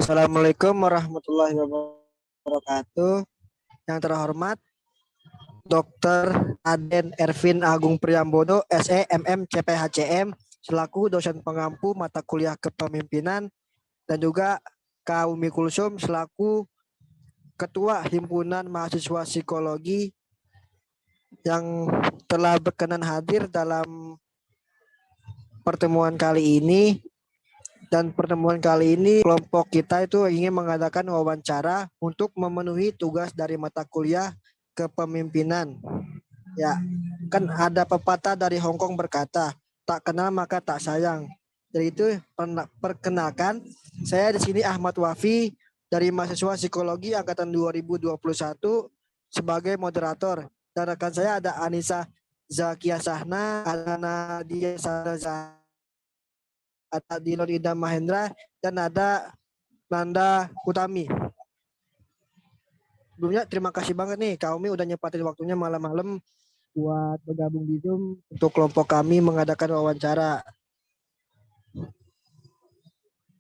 Assalamualaikum warahmatullahi wabarakatuh. Yang terhormat Dr. Aden Ervin Agung Priambodo, SE MM CPHCM, selaku dosen pengampu mata kuliah kepemimpinan, dan juga Kak Umi Kulsum selaku Ketua Himpunan Mahasiswa Psikologi yang telah berkenan hadir dalam pertemuan kali ini. Dan pertemuan kali ini kelompok kita itu ingin mengadakan wawancara untuk memenuhi tugas dari mata kuliah kepemimpinan. Ya, kan ada pepatah dari Hong Kong berkata, tak kenal maka tak sayang. Jadi itu perkenalkan, saya di sini Ahmad Wafi dari mahasiswa psikologi angkatan 2021 sebagai moderator. Dan rekan saya ada Anissa Zakia Sahna, ada Nadia Sarah, ada Dilon Ida Mahendra, dan ada Nanda Utami. Sebelumnya terima kasih banget nih Kak Umi udah nyempatin waktunya malam-malam buat bergabung di Zoom untuk kelompok kami mengadakan wawancara.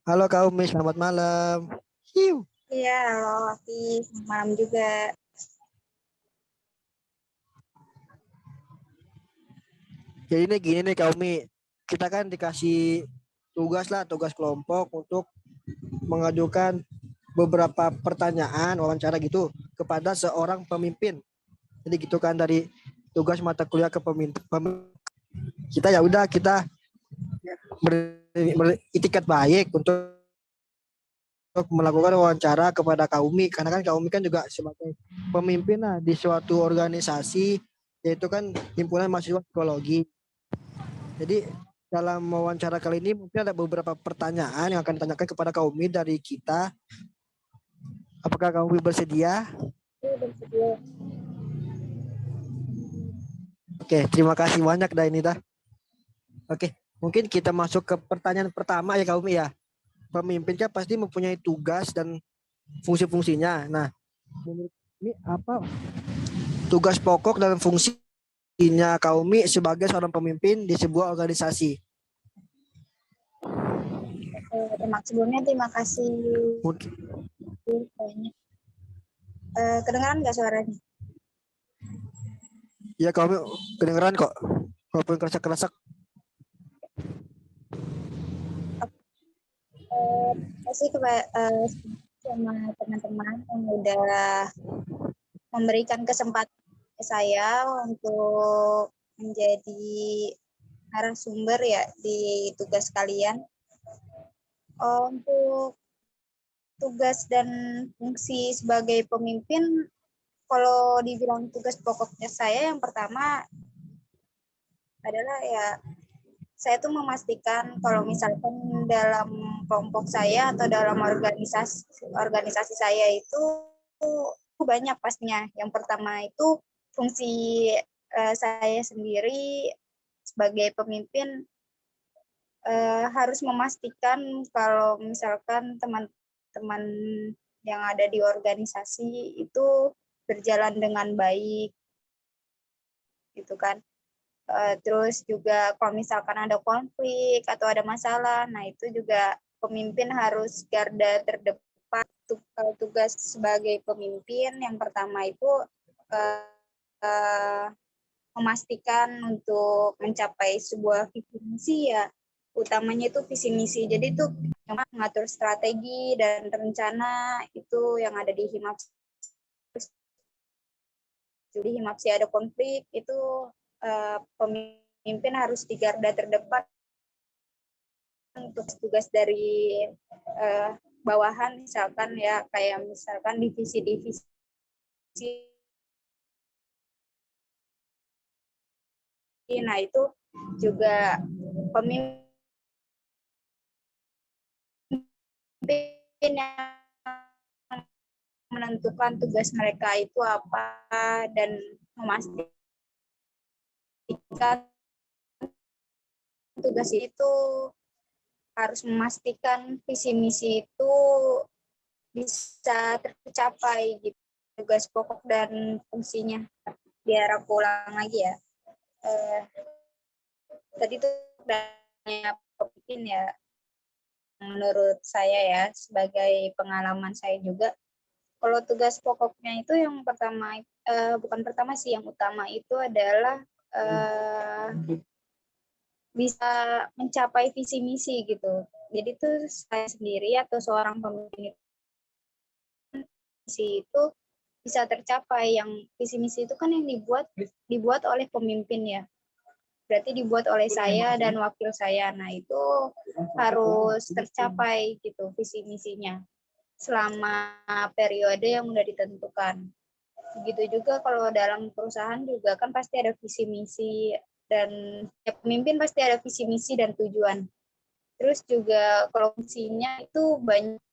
Halo Kak Umi, selamat malam. Hiu. Iya, halo Hafiz, malam juga. Jadi ini gini nih Kak Umi, kita kan dikasih tugas kelompok untuk mengajukan beberapa pertanyaan wawancara gitu kepada seorang pemimpin. Jadi gitu kan dari tugas mata kuliah kepemimpinan. Kita ya udah kita beritikat baik untuk melakukan wawancara kepada Kak Umi, karena kan Kak Umi kan juga sebagai pemimpin lah di suatu organisasi, yaitu kan himpunan mahasiswa psikologi. Jadi dalam wawancara kali ini mungkin ada beberapa pertanyaan yang akan ditanyakan kepada Kak Umi dari kita. Apakah Kak Umi bersedia? Bersedia. Oke, terima kasih banyak dah ini dah. Oke, mungkin kita masuk ke pertanyaan pertama ya Kak Umi ya. Pemimpin kan pasti mempunyai tugas dan fungsi-fungsinya. Nah, ini apa tugas pokok dan fungsinya Kak Umi sebagai seorang pemimpin di sebuah organisasi? Sebelumnya terima kasih banyak. Kedengaran nggak suaranya? Ya Kak Umi kedengeran kok, walaupun kerasak-kerasak. Kasih sama teman-teman yang udah memberikan kesempatan saya untuk menjadi narasumber ya di tugas kalian. Untuk tugas dan fungsi sebagai pemimpin, kalau dibilang tugas pokoknya saya yang pertama adalah ya saya tuh memastikan kalau misalkan dalam kelompok saya atau dalam organisasi saya itu banyak pastinya. Yang pertama itu fungsi saya sendiri sebagai pemimpin harus memastikan kalau misalkan teman-teman yang ada di organisasi itu berjalan dengan baik, gitu kan. Terus juga kalau misalkan ada konflik atau ada masalah, nah itu juga pemimpin harus garda terdepan. Tugas sebagai pemimpin yang pertama itu memastikan untuk mencapai sebuah visi misi ya, utamanya itu visi misi. Jadi itu mengatur strategi dan rencana itu yang ada di HIMAPS. Jadi HIMAPS ada konflik itu pemimpin harus di garda terdepan untuk tugas dari bawahan, misalkan ya kayak misalkan divisi-divisi. Nah itu juga pemimpin yang menentukan tugas mereka itu apa dan memastikan tugas itu harus memastikan visi misi itu bisa tercapai gitu. Tugas pokok dan fungsinya. Biar aku ulang lagi ya. Tadi itu pemimpin ya. menurut saya ya, sebagai pengalaman saya juga, kalau tugas pokoknya itu yang pertama, bukan pertama sih, yang utama itu adalah bisa mencapai visi misi gitu. Jadi tuh saya sendiri atau seorang pemimpin itu bisa tercapai. Yang visi misi itu kan yang dibuat oleh pemimpin ya. Berarti dibuat oleh saya dan wakil saya. Nah, itu harus tercapai gitu visi misinya selama periode yang sudah ditentukan. Begitu juga kalau dalam perusahaan juga kan pasti ada visi misi, dan ya, pemimpin pasti ada visi misi dan tujuan. Terus juga kalau fungsinya itu banyak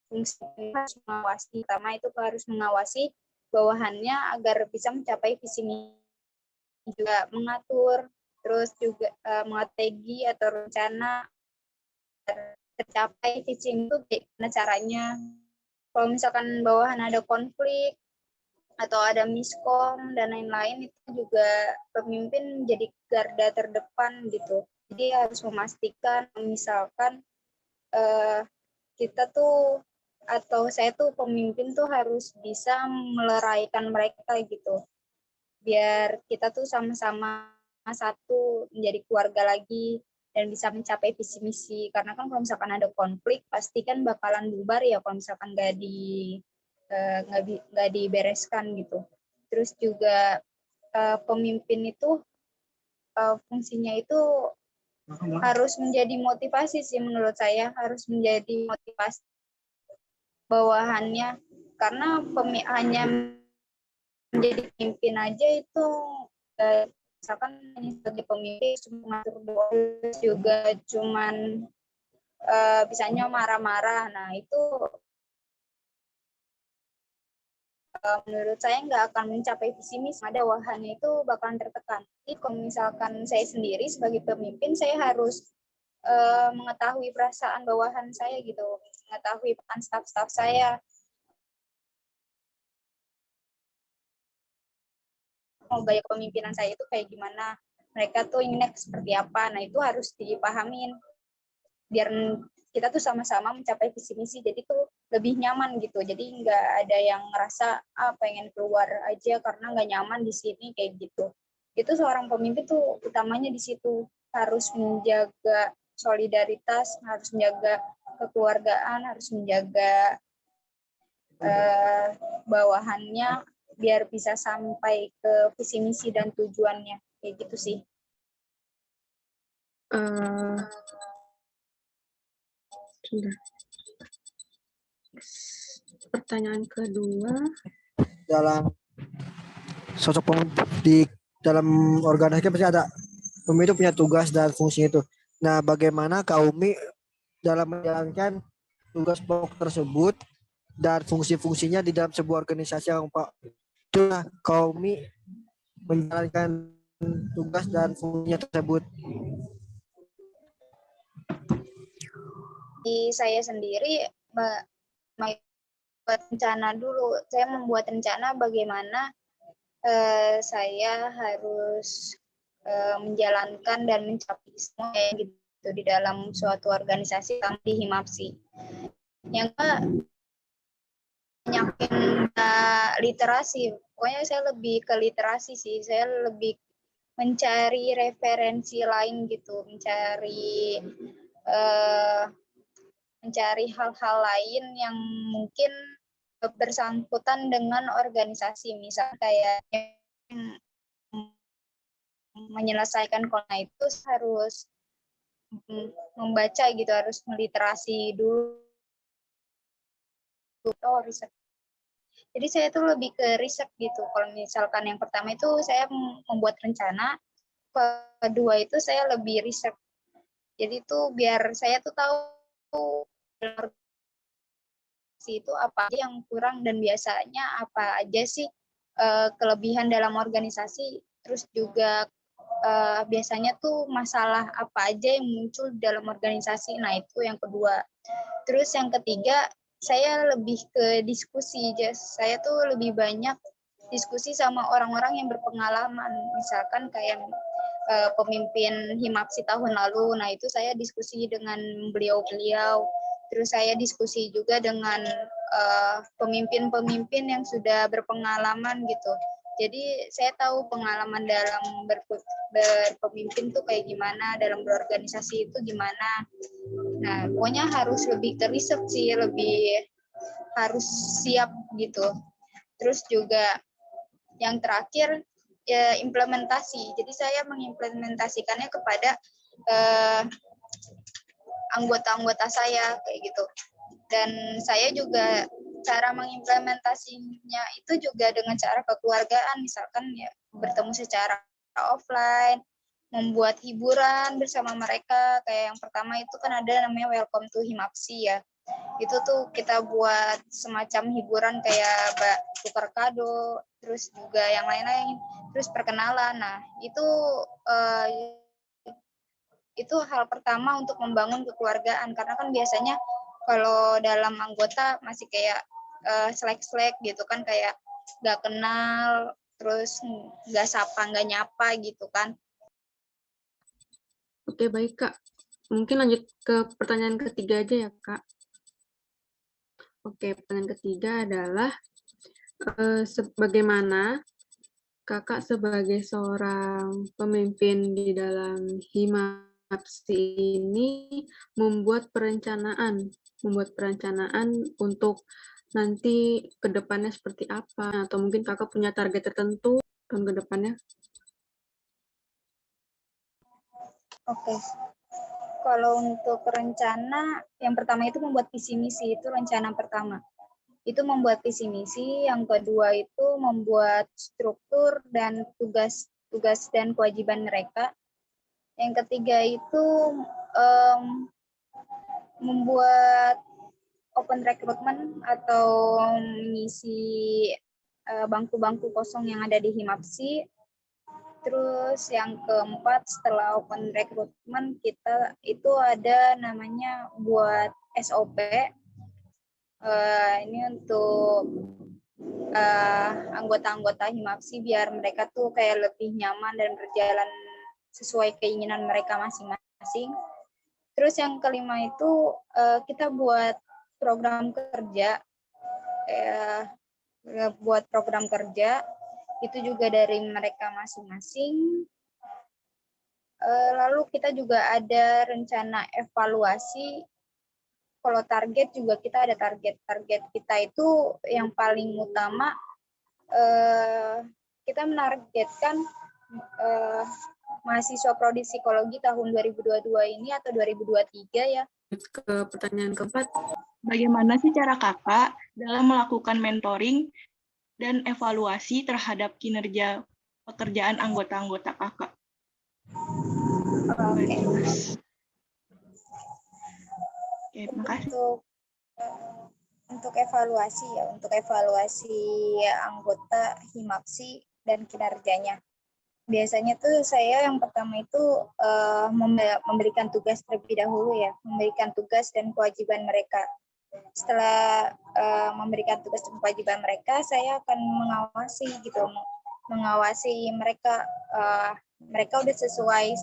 fungsi, harus mengawasi. Pertama itu harus mengawasi bawahannya agar bisa mencapai visi misi, juga mengatur, terus juga strategi atau rencana tercapai visi itu bagaimana caranya. Kalau misalkan bawahan ada konflik atau ada miskom dan lain-lain, itu juga pemimpin jadi garda terdepan gitu. Jadi harus memastikan misalkan kita tuh atau saya tuh pemimpin tuh harus bisa meleraikan mereka gitu. Biar kita tuh sama-sama satu, menjadi keluarga lagi dan bisa mencapai visi misi. Karena kan kalau misalkan ada konflik pasti kan bakalan bubar ya kalau misalkan nggak dibereskan gitu. Terus juga pemimpin itu fungsinya itu harus menjadi motivasi sih menurut saya, harus menjadi motivasi bawahannya, karena hanya menjadi pemimpin aja itu misalkan sebagai pemimpin cuma mengatur doang, juga cuman bisanya marah-marah. Nah itu menurut saya nggak akan mencapai visi misi, ada bawahannya itu bakalan tertekan. Jadi kalau misalkan saya sendiri sebagai pemimpin, saya harus mengetahui perasaan bawahan saya gitu, mengetahui peran staf-staf saya, mau gaya kepemimpinan saya itu kayak gimana, mereka tuh inginnya seperti apa. Nah itu harus dipahamin biar kita tuh sama-sama mencapai visi misi, jadi tuh lebih nyaman gitu. Jadi nggak ada yang ngerasa pengen keluar aja karena nggak nyaman di sini kayak gitu. Itu seorang pemimpin tuh utamanya di situ, harus menjaga solidaritas, harus menjaga kekeluargaan, harus menjaga bawahannya biar bisa sampai ke visi misi dan tujuannya kayak gitu sih. Sudah. Pertanyaan kedua, Dalam sosok pemimpin di dalam organisasi pasti ada pemimpin itu punya tugas dan fungsi itu. Nah, bagaimana Kaumi dalam menjalankan tugas pokok tersebut dan fungsi-fungsinya di dalam sebuah organisasi yang Pak, itulah Kaumi menjalankan tugas dan fungsinya tersebut. Di saya sendiri membuat rencana dulu. Saya membuat rencana bagaimana saya harus menjalankan dan mencapai semua gitu di dalam suatu organisasi di Himapsi. Yang banyakin literasi. Pokoknya saya lebih ke literasi sih. Saya lebih mencari referensi lain gitu, mencari hal-hal lain yang mungkin bersangkutan dengan organisasi, misalnya kayak menyelesaikan corona itu harus membaca gitu, harus meliterasi dulu. Riset. Jadi saya tuh lebih ke riset gitu. Kalau misalkan yang pertama itu saya membuat rencana, kedua itu saya lebih riset. Jadi tuh biar saya tuh tahu itu apa aja yang kurang dan biasanya apa aja sih kelebihan dalam organisasi, terus juga biasanya tuh masalah apa aja yang muncul dalam organisasi. Nah itu yang kedua. Terus yang ketiga, saya lebih ke diskusi. Saya tuh lebih banyak diskusi sama orang-orang yang berpengalaman, misalkan kayak pemimpin Himapsi tahun lalu. Nah, itu saya diskusi dengan beliau-beliau. Terus saya diskusi juga dengan pemimpin-pemimpin yang sudah berpengalaman gitu. Jadi saya tahu pengalaman dalam berpemimpin tuh kayak gimana, dalam berorganisasi itu gimana. Nah, pokoknya harus lebih ke riset sih, lebih harus siap gitu. Terus juga yang terakhir ya implementasi. Jadi saya mengimplementasikannya kepada anggota-anggota saya kayak gitu. Dan saya juga cara mengimplementasinya itu juga dengan cara kekeluargaan, misalkan ya bertemu secara offline, membuat hiburan bersama mereka. Kayak yang pertama itu kan ada namanya Welcome to Himapsi ya. Itu tuh kita buat semacam hiburan kayak tukar kado, terus juga yang lain-lain, terus perkenalan. Nah, itu hal pertama untuk membangun kekeluargaan, karena kan biasanya kalau dalam anggota masih kayak selek-selek gitu kan, kayak nggak kenal, terus nggak sapa, nggak nyapa gitu kan. Oke, baik, Kak. Mungkin lanjut ke pertanyaan ketiga aja ya, Kak. Oke, pertanyaan ketiga adalah bagaimana Kakak sebagai seorang pemimpin di dalam Himapsi ini membuat perencanaan untuk nanti ke depannya seperti apa, atau mungkin Kakak punya target tertentu tahun ke depannya? Oke. Kalau untuk rencana, yang pertama itu membuat visi misi, itu rencana pertama. Itu membuat visi misi, yang kedua itu membuat struktur dan tugas dan kewajiban mereka. Yang ketiga itu membuat open recruitment atau mengisi bangku-bangku kosong yang ada di Himapsi. Terus yang keempat, setelah open recruitment kita itu ada namanya buat SOP. Ini untuk anggota-anggota Himapsi biar mereka tuh kayak lebih nyaman dan berjalan sesuai keinginan mereka masing-masing. Terus yang kelima itu kita buat program kerja, itu juga dari mereka masing-masing. Lalu kita juga ada rencana evaluasi. Kalau target juga kita ada target kita itu yang paling utama, kita menargetkan mahasiswa prodi psikologi tahun 2022 ini atau 2023 ya. Ke pertanyaan keempat. Bagaimana sih cara Kakak dalam melakukan mentoring dan evaluasi terhadap kinerja pekerjaan anggota-anggota Kakak? Oke. Oke, makasih. Untuk evaluasi anggota Himapsi dan kinerjanya. Biasanya tuh saya yang pertama itu memberikan tugas terlebih dahulu ya, memberikan tugas dan kewajiban mereka. Setelah memberikan tugas dan kewajiban mereka, saya akan mengawasi mereka. Mereka udah sesuai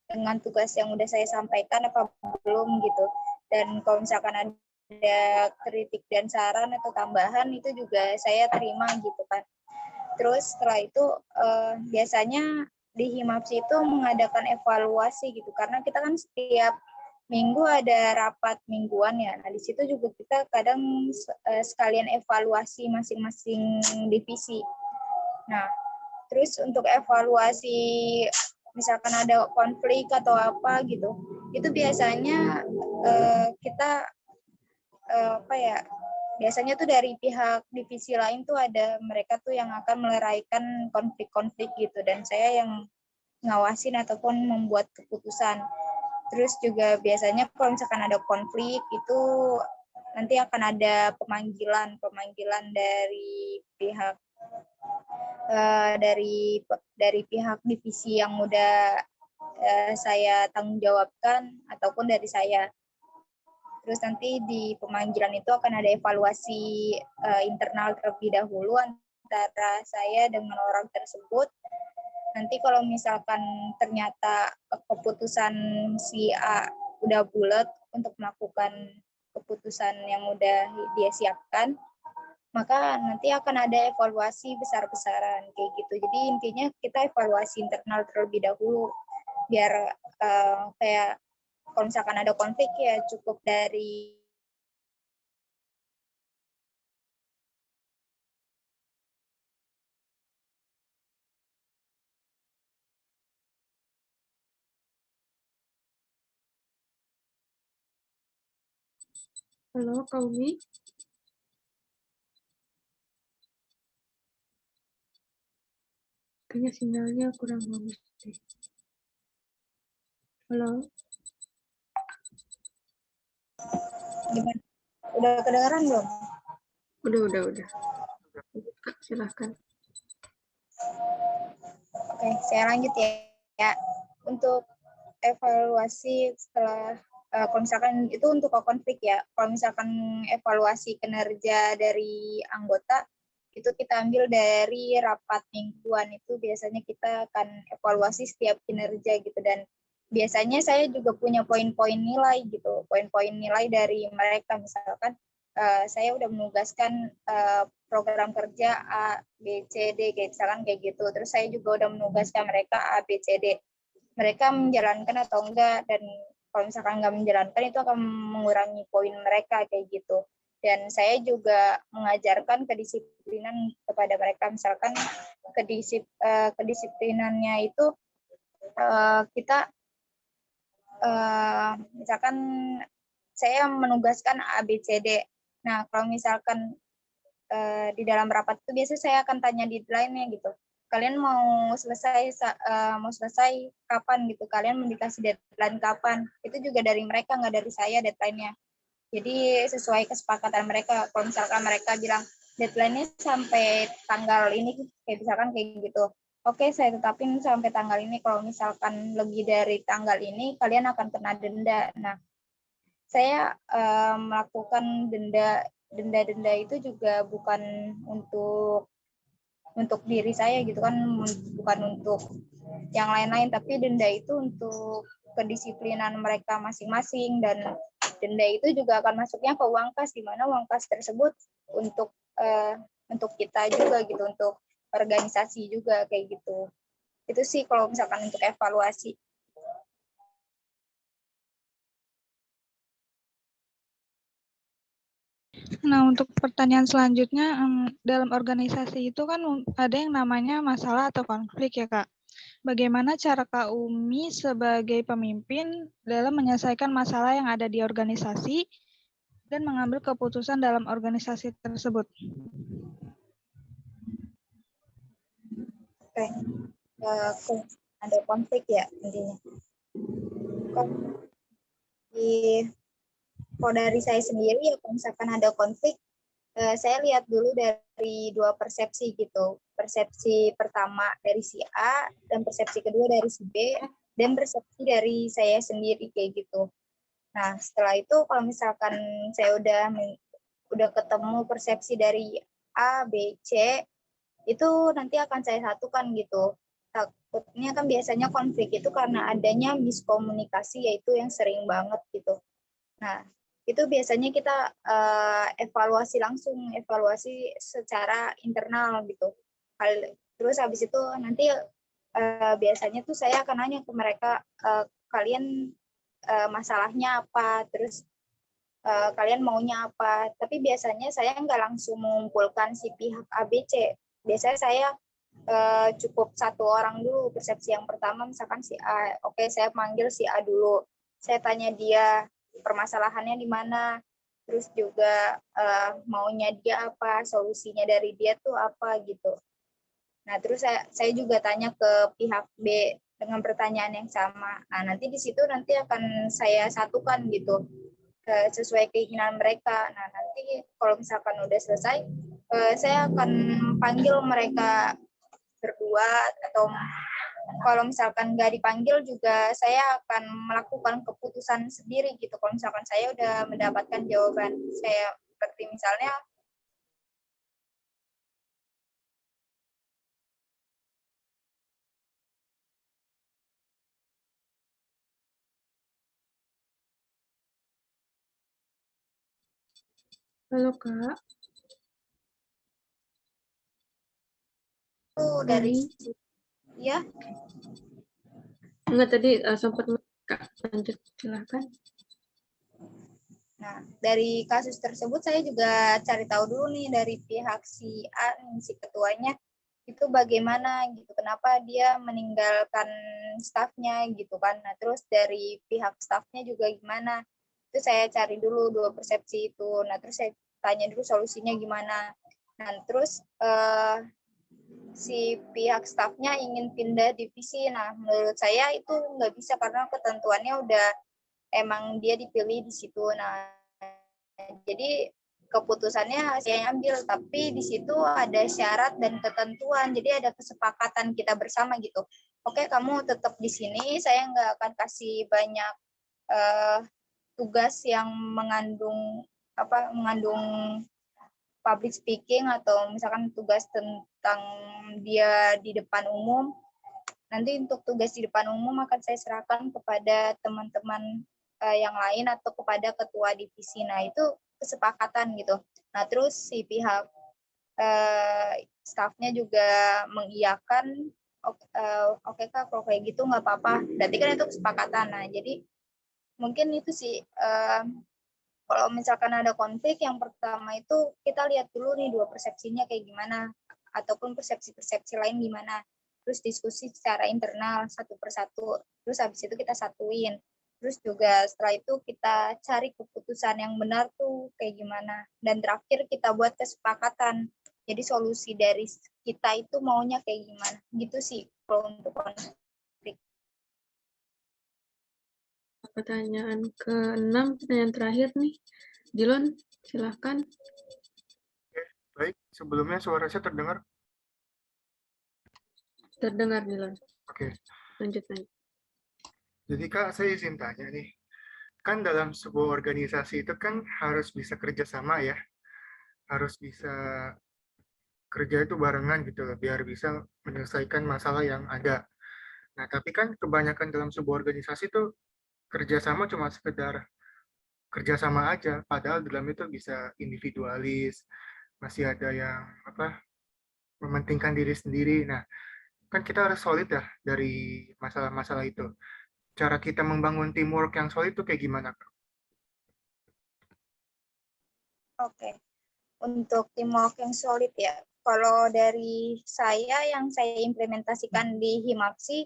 dengan tugas yang udah saya sampaikan apa belum gitu. Dan kalau misalkan ada kritik dan saran atau tambahan itu juga saya terima gitu kan. Terus setelah itu biasanya di Himapsi itu mengadakan evaluasi gitu, karena kita kan setiap minggu ada rapat mingguan ya. Nah, di situ juga kita kadang sekalian evaluasi masing-masing divisi. Nah, terus untuk evaluasi misalkan ada konflik atau apa gitu, itu biasanya kita biasanya tuh dari pihak divisi lain tuh ada mereka tuh yang akan meleraikan konflik-konflik gitu, dan saya yang ngawasin ataupun membuat keputusan. Terus juga biasanya kalau misalkan ada konflik itu nanti akan ada pemanggilan dari pihak dari pihak divisi yang udah saya tanggung jawabkan ataupun dari saya. Terus nanti di pemanggilan itu akan ada evaluasi internal terlebih dahulu antara saya dengan orang tersebut. Nanti kalau misalkan ternyata keputusan si A udah bulat untuk melakukan keputusan yang udah dia siapkan, maka nanti akan ada evaluasi besar-besaran kayak gitu. Jadi intinya kita evaluasi internal terlebih dahulu, biar kayak kalau misalkan ada konflik ya cukup dari Halo, Kak Umi. Kayaknya sinyalnya kurang bagus deh. Halo, gimana? Udah kedengeran belum? udah. Kak, silahkan. Oke, saya lanjut ya. Untuk evaluasi setelah kalau misalkan itu untuk konflik ya. Kalau misalkan evaluasi kinerja dari anggota itu kita ambil dari rapat mingguan, itu biasanya kita akan evaluasi setiap kinerja gitu, dan biasanya saya juga punya poin-poin nilai gitu, poin-poin nilai dari mereka. Misalkan saya udah menugaskan program kerja A, B, C, D, misalkan kayak gitu. Terus saya juga udah menugaskan mereka A, B, C, D. Mereka menjalankan atau enggak, dan kalau misalkan nggak menjalankan itu akan mengurangi poin mereka kayak gitu. Dan saya juga mengajarkan kedisiplinan kepada mereka. Misalkan kedisiplinannya itu kita misalkan saya menugaskan A, B, C, D. Nah, kalau misalkan di dalam rapat itu biasanya saya akan tanya deadline-nya gitu. Kalian mau selesai kapan gitu? Kalian mau dikasih deadline kapan? Itu juga dari mereka, nggak dari saya deadline-nya. Jadi sesuai kesepakatan mereka. Kalau misalkan mereka bilang deadline-nya sampai tanggal ini, kayak misalkan kayak gitu. Oke, saya tetapin sampai tanggal ini. Kalau misalkan lebih dari tanggal ini, kalian akan kena denda. Nah, saya melakukan denda itu juga bukan untuk diri saya gitu kan, bukan untuk yang lain-lain, tapi denda itu untuk kedisiplinan mereka masing-masing, dan denda itu juga akan masuknya ke uang kas, di mana uang kas tersebut untuk kita juga gitu, untuk organisasi juga kayak gitu. Itu sih kalau misalkan untuk evaluasi. Nah, untuk pertanyaan selanjutnya, dalam organisasi itu kan ada yang namanya masalah atau konflik ya, Kak. Bagaimana cara Kak Umi sebagai pemimpin dalam menyelesaikan masalah yang ada di organisasi dan mengambil keputusan dalam organisasi tersebut? Oke, ada konflik ya intinya. Kalau dari saya sendiri ya, kalau misalkan ada konflik, saya lihat dulu dari dua persepsi gitu. Persepsi pertama dari si A, dan persepsi kedua dari si B, dan persepsi dari saya sendiri kayak gitu. Nah, setelah itu kalau misalkan saya udah ketemu persepsi dari A, B, C, itu nanti akan saya satukan gitu. Takutnya kan biasanya konflik itu karena adanya miskomunikasi, yaitu yang sering banget gitu. Nah, itu biasanya kita evaluasi langsung, evaluasi secara internal gitu. Terus habis itu nanti biasanya tuh saya akan nanya ke mereka, kalian masalahnya apa, terus kalian maunya apa. Tapi biasanya saya nggak langsung mengumpulkan si pihak A, B, C. Biasanya saya cukup satu orang dulu, persepsi yang pertama misalkan si A. Oke, saya panggil si A dulu. Saya tanya dia permasalahannya di mana, terus juga maunya dia apa, solusinya dari dia tuh apa gitu. Nah, terus saya juga tanya ke pihak B dengan pertanyaan yang sama. Nah, nanti di situ nanti akan saya satukan gitu sesuai keinginan mereka. Nah, nanti kalau misalkan udah selesai, saya akan panggil mereka berdua, atau kalau misalkan nggak dipanggil juga saya akan melakukan keputusan sendiri gitu. Kalau misalkan saya udah mendapatkan jawaban, saya seperti misalnya Halo Kak, Itu dari Kami. ya. Enggak tadi sempat Kak, lanjut silahkan. Nah, dari kasus tersebut saya juga cari tahu dulu nih dari pihak si A, nih, si ketuanya, itu bagaimana gitu, kenapa dia meninggalkan stafnya gitu kan. Nah, terus dari pihak stafnya juga gimana, itu saya cari dulu dua persepsi itu. Nah, terus saya tanya dulu solusinya gimana. Nah, terus si pihak stafnya ingin pindah divisi. Nah, menurut saya itu nggak bisa karena ketentuannya udah emang dia dipilih di situ. Nah, jadi keputusannya saya ambil, tapi di situ ada syarat dan ketentuan. Jadi ada kesepakatan kita bersama gitu. Oke, kamu tetap di sini, saya nggak akan kasih banyak tugas yang mengandung public speaking atau misalkan tugas tentang dia di depan umum. Nanti untuk tugas di depan umum akan saya serahkan kepada teman-teman yang lain atau kepada ketua divisi. Nah, itu kesepakatan gitu. Nah, terus si pihak stafnya juga mengiyakan, oke Kak, kalau kayak gitu nggak apa-apa. Berarti kan itu kesepakatan. Nah, jadi mungkin itu sih, kalau misalkan ada konflik, yang pertama itu kita lihat dulu nih dua persepsinya kayak gimana, ataupun persepsi-persepsi lain gimana. Terus diskusi secara internal satu persatu. Terus habis itu kita satuin. Terus juga setelah itu kita cari keputusan yang benar tuh kayak gimana. Dan terakhir kita buat kesepakatan. Jadi solusi dari kita itu maunya kayak gimana. Gitu sih kalau untuk konflik. Pertanyaan ke-6, pertanyaan terakhir nih. Dilon, silahkan. Baik, sebelumnya suara saya terdengar? Terdengar Dilon. Oke. Lanjut. Jadi Kak, saya izin tanya nih. Kan dalam sebuah organisasi itu kan harus bisa kerjasama ya. Harus bisa kerja itu barengan gitu loh, biar bisa menyelesaikan masalah yang ada. Nah, tapi kan kebanyakan dalam sebuah organisasi itu kerjasama cuma sekedar kerjasama aja, padahal dalam itu bisa individualis, masih ada yang mementingkan diri sendiri. Nah, kan kita harus solid ya dari masalah-masalah itu. Cara kita membangun teamwork yang solid itu kayak gimana, Kak? Oke, untuk teamwork yang solid ya. Kalau dari saya yang saya implementasikan di Himapsi,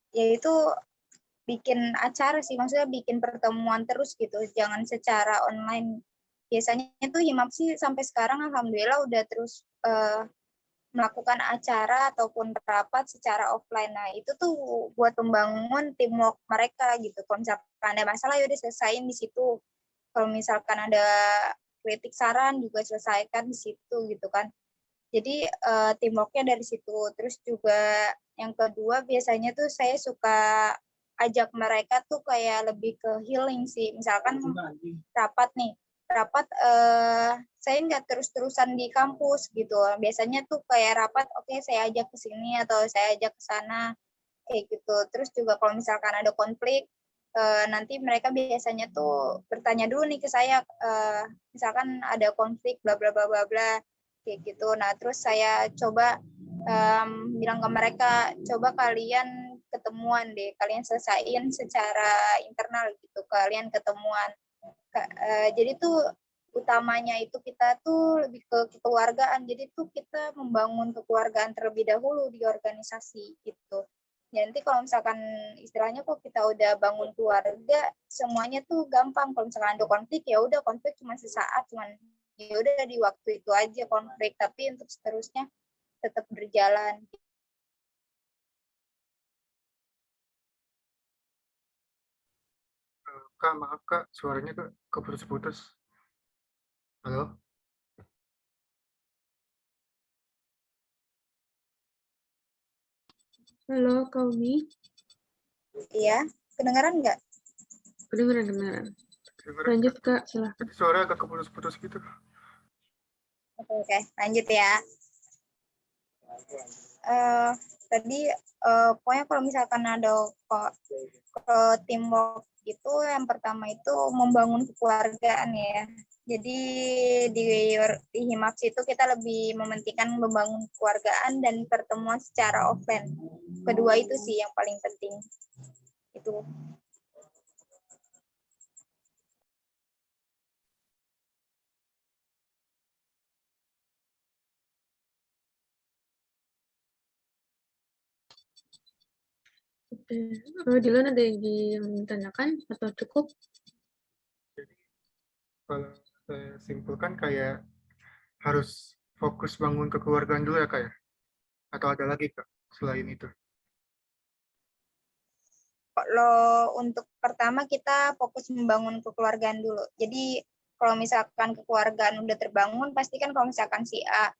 yaitu bikin acara sih, maksudnya bikin pertemuan terus gitu, jangan secara online. Biasanya itu Himapsi sampai sekarang alhamdulillah udah terus melakukan acara ataupun rapat secara offline. Nah, itu tuh buat membangun teamwork mereka gitu. Kalau misalkan ada masalah, ya udah selesaiin di situ. Kalau misalkan ada kritik saran juga selesaikan di situ gitu kan. Jadi teamworknya dari situ. Terus juga yang kedua biasanya tuh saya suka ajak mereka tuh kayak lebih ke healing sih. Misalkan rapat nih, saya nggak terus-terusan di kampus gitu. Biasanya tuh kayak rapat, oke, saya ajak ke sini atau saya ajak ke sana kayak gitu. Terus juga kalau misalkan ada konflik, nanti mereka biasanya tuh bertanya dulu nih ke saya, misalkan ada konflik bla bla bla bla bla kayak gitu. Nah, terus saya coba bilang ke mereka, coba kalian ketemuan deh, kalian selesaiin secara internal gitu, kalian ketemuan. Jadi tuh utamanya itu kita tuh lebih ke kekeluargaan. Jadi tuh kita membangun kekeluargaan terlebih dahulu di organisasi gitu. Ya, nanti kalau misalkan istilahnya kok kita udah bangun keluarga, semuanya tuh gampang. Kalau misalkan ada konflik, ya udah konflik cuma sesaat, cuman ya udah di waktu itu aja konflik. Tapi untuk seterusnya tetap berjalan. Kak, maaf Kak, suaranya Kak keputus-putus. Halo? Halo, Kaumi. Iya, kedengaran nggak? Kedengeran. Kedengeran, Lanjut, Kak. Kak, silahkan. Tadi suara agak keputus-putus gitu. Oke, lanjut ya. Tadi pokoknya kalau misalkan ada teamwork itu yang pertama itu membangun kekeluargaan ya. Jadi di Himapsi itu kita lebih mementingkan membangun kekeluargaan dan pertemuan secara offline. Kedua itu sih yang paling penting. Itu. Oke. Dilan ada yang ditanyakan atau cukup? Kalau saya simpulkan kayak harus fokus bangun kekeluargaan dulu ya Kak ya? Atau ada lagi Kak selain itu? Kalau untuk pertama kita fokus membangun kekeluargaan dulu. Jadi kalau misalkan kekeluargaan udah terbangun, pasti kan kalau misalkan si A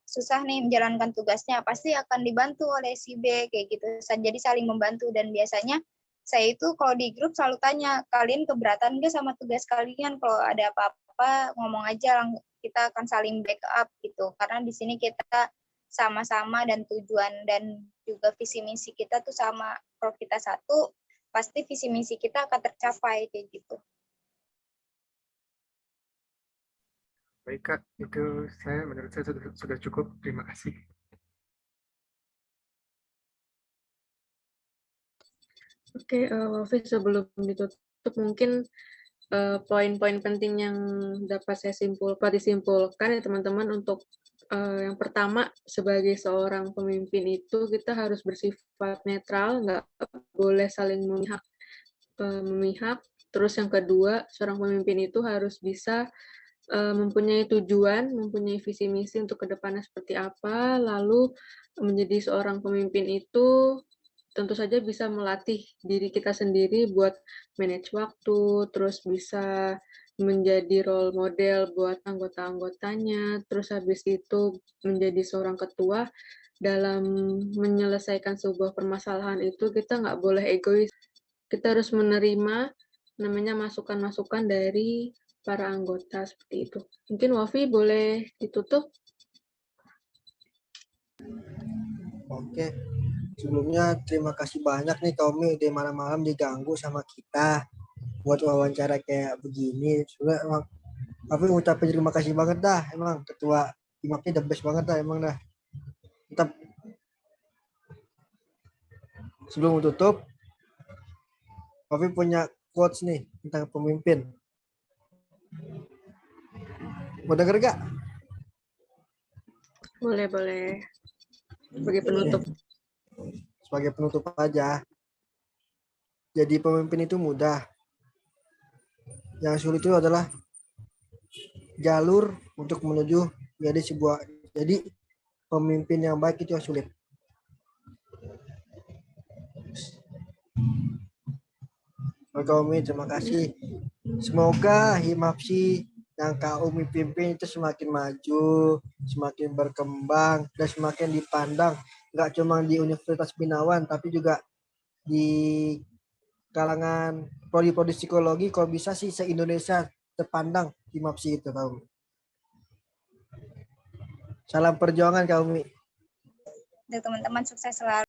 susah nih menjalankan tugasnya, pasti akan dibantu oleh si B kayak gitu. Jadi saling membantu, dan biasanya saya itu kalau di grup selalu tanya, kalian keberatan nggak sama tugas kalian? Kalau ada apa-apa ngomong aja, kita akan saling backup gitu. Karena di sini kita sama-sama dan tujuan dan juga visi misi kita tuh sama. Kalau kita satu, pasti visi misi kita akan tercapai kayak gitu. Baik Kak, itu menurut saya sudah cukup. Terima kasih. Oke, Wafi, sebelum ditutup mungkin poin-poin penting yang dapat saya disimpulkan ya teman-teman. Untuk yang pertama, sebagai seorang pemimpin itu kita harus bersifat netral, nggak boleh saling memihak. Terus yang kedua, seorang pemimpin itu harus bisa mempunyai tujuan, mempunyai visi misi untuk kedepannya seperti apa. Lalu menjadi seorang pemimpin itu tentu saja bisa melatih diri kita sendiri buat manage waktu, terus bisa menjadi role model buat anggota-anggotanya, terus habis itu menjadi seorang ketua. Dalam menyelesaikan sebuah permasalahan itu kita nggak boleh egois. Kita harus menerima namanya masukan-masukan dari para anggota seperti itu. Mungkin Wafi boleh ditutup. Oke. Sebelumnya terima kasih banyak nih Tommy, udah malam-malam diganggu sama kita buat wawancara kayak begini. Sebenarnya emang tapi ngucapin terima kasih banget dah, emang ketua IMAP-nya the best banget dah emang dah. Tetap sebelum tutup, Wafi punya quotes nih tentang pemimpin. Mau denger gak? Boleh. Sebagai penutup. Sebagai penutup aja. Jadi pemimpin itu mudah. Yang sulit itu adalah jalur untuk menuju jadi pemimpin yang baik itu yang sulit. Oke Umi, terima kasih. Semoga Himapsi yang Kak Umi pimpin itu semakin maju, semakin berkembang, dan semakin dipandang. Nggak cuma di Universitas Binawan, tapi juga di kalangan prodi-prodi psikologi, kalau bisa sih se-Indonesia terpandang Himapsi itu, Kak Umi. Salam perjuangan Kak Umi. Teman-teman sukses selalu.